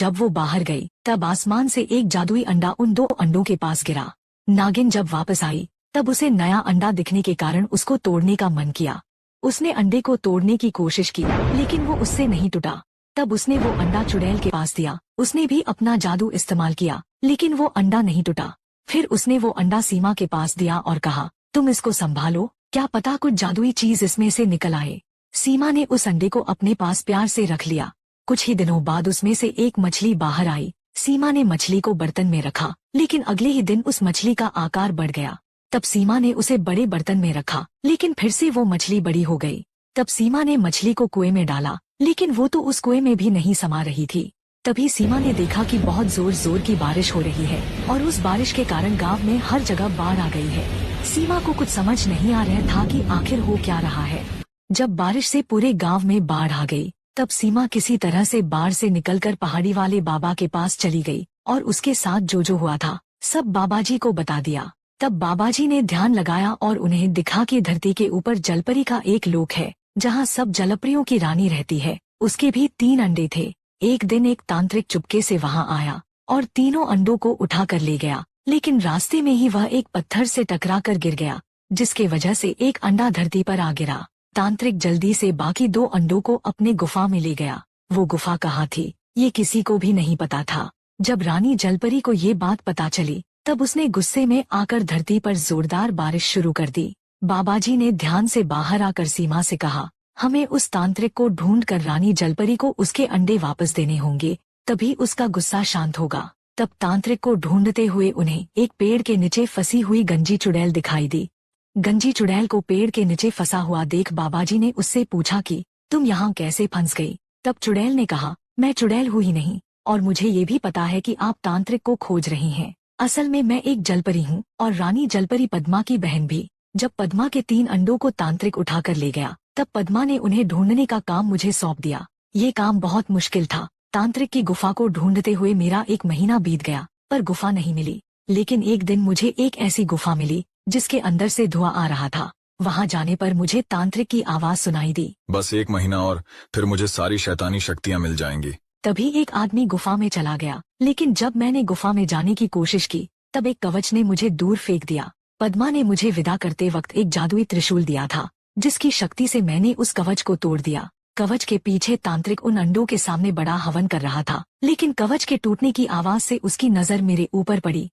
जब वो बाहर गई तब आसमान से एक जादुई अंडा उन दो अंडों के पास गिरा। नागिन जब वापस आई तब उसे नया अंडा दिखने के कारण उसको तोड़ने का मन किया। उसने अंडे को तोड़ने की कोशिश की लेकिन वो उससे नहीं टूटा। तब उसने वो अंडा चुड़ैल के पास दिया। उसने भी अपना जादू इस्तेमाल किया लेकिन वो अंडा नहीं टूटा। फिर उसने वो अंडा सीमा के पास दिया और कहा, तुम इसको संभालो, क्या पता कुछ जादुई चीज इसमें से निकल आए। सीमा ने उस अंडे को अपने पास प्यार से रख लिया। कुछ ही दिनों बाद उसमें से एक मछली बाहर आई। सीमा ने मछली को बर्तन में रखा लेकिन अगले ही दिन उस मछली का आकार बढ़ गया। तब सीमा ने उसे बड़े बर्तन में रखा लेकिन फिर से वो मछली बड़ी हो गई। तब सीमा ने मछली को कुएं में डाला लेकिन वो तो उस कुएं में भी नहीं समा रही थी। तभी सीमा ने देखा कि बहुत जोर जोर की बारिश हो रही है और उस बारिश के कारण गांव में हर जगह बाढ़ आ गई है। सीमा को कुछ समझ नहीं आ रहा था कि आखिर हो क्या रहा है। जब बारिश से पूरे गांव में बाढ़ आ गई तब सीमा किसी तरह से बाढ़ से निकलकर पहाड़ी वाले बाबा के पास चली गई और उसके साथ जो हुआ था सब बाबाजी को बता दिया। तब बाबाजी ने ध्यान लगाया और उन्हें दिखा कि धरती के ऊपर जलपरी का एक लोक है जहाँ सब जलपरियों की रानी रहती है। उसके भी 3 अंडे थे। एक दिन एक तांत्रिक चुपके से वहां आया और तीनों अंडों को उठा कर ले गया लेकिन रास्ते में ही वह एक पत्थर से टकरा कर गिर गया जिसके वजह से एक अंडा धरती पर आ गिरा। तांत्रिक जल्दी से बाकी 2 अंडों को अपने गुफा में ले गया। वो गुफा कहाँ थी ये किसी को भी नहीं पता था। जब रानी जलपरी को ये बात पता चली तब उसने गुस्से में आकर धरती पर जोरदार बारिश शुरू कर दी। बाबाजी ने ध्यान से बाहर आकर सीमा से कहा, हमें उस तांत्रिक को ढूंढ कर रानी जलपरी को उसके अंडे वापस देने होंगे, तभी उसका गुस्सा शांत होगा। तब तांत्रिक को ढूंढते हुए उन्हें एक पेड़ के नीचे फंसी हुई गंजी चुड़ैल दिखाई दी। गंजी चुड़ैल को पेड़ के नीचे फंसा हुआ देख बाबाजी ने उससे पूछा कि तुम यहाँ कैसे फंस गई। तब चुड़ैल ने कहा, मैं चुड़ैल हूँ ही नहीं और मुझे ये भी पता है कि आप तांत्रिक को खोज रही हैं। असल में मैं एक जलपरी हूँ और रानी जलपरी पद्मा की बहन भी। जब पद्मा के 3 अंडों को तांत्रिक उठा कर ले गया तब पद्मा ने उन्हें ढूंढने का काम मुझे सौंप दिया। ये काम बहुत मुश्किल था। तांत्रिक की गुफा को ढूंढते हुए मेरा 1 महीना बीत गया पर गुफा नहीं मिली। लेकिन एक दिन मुझे एक ऐसी गुफा मिली जिसके अंदर से धुआं आ रहा था। वहाँ जाने पर मुझे तांत्रिक की आवाज सुनाई दी, बस 1 महीना और फिर मुझे सारी शैतानी शक्तियाँ मिल जाएंगी। तभी एक आदमी गुफा में चला गया लेकिन जब मैंने गुफा में जाने की कोशिश की तब एक कवच ने मुझे दूर फेंक दिया। पद्मा ने मुझे विदा करते वक्त एक जादुई त्रिशूल दिया था जिसकी शक्ति से मैंने उस कवच को तोड़ दिया। कवच के पीछे तांत्रिक उन अंडों के सामने बड़ा हवन कर रहा था लेकिन कवच के टूटने की आवाज से उसकी नजर मेरे ऊपर पड़ी।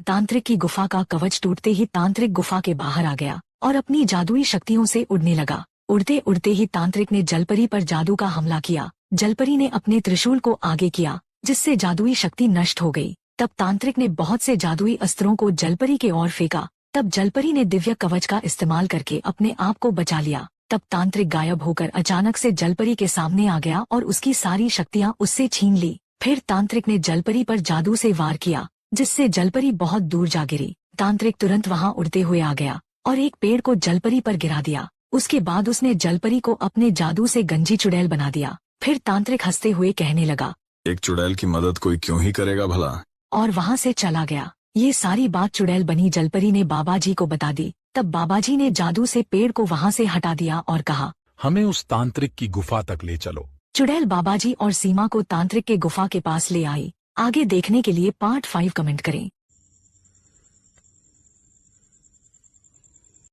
तांत्रिक की गुफा का कवच टूटते ही तांत्रिक गुफा के बाहर आ गया और अपनी जादुई शक्तियों से उड़ने लगा। उड़ते उड़ते ही तांत्रिक ने जलपरी पर जादू का हमला किया। जलपरी ने अपने त्रिशूल को आगे किया जिससे जादुई शक्ति नष्ट हो गई। तब तांत्रिक ने बहुत से जादुई अस्त्रों को जलपरी के ओर फेंका। तब जलपरी ने दिव्य कवच का इस्तेमाल करके अपने आप को बचा लिया। तब तांत्रिक गायब होकर अचानक से जलपरी के सामने आ गया और उसकी सारी शक्तियां उससे छीन ली। फिर तांत्रिक ने जलपरी पर जादू से वार किया जिससे जलपरी बहुत दूर जा गिरी। तांत्रिक तुरंत वहां उड़ते हुए आ गया और एक पेड़ को जलपरी पर गिरा दिया। उसके बाद उसने जलपरी को अपने जादू से गंजी चुड़ैल बना दिया। फिर तांत्रिक हंसते हुए कहने लगा, एक चुड़ैल की मदद कोई क्यों ही करेगा भला, और वहां से चला गया। ये सारी बात चुड़ैल बनी जलपरी ने बाबाजी को बता दी। तब बाबाजी ने जादू से पेड़ को वहां से हटा दिया और कहा, हमें उस तांत्रिक की गुफा तक ले चलो। चुड़ैल बाबाजी और सीमा को तांत्रिक के गुफा के पास ले आई। आगे देखने के लिए पार्ट 5 कमेंट करें।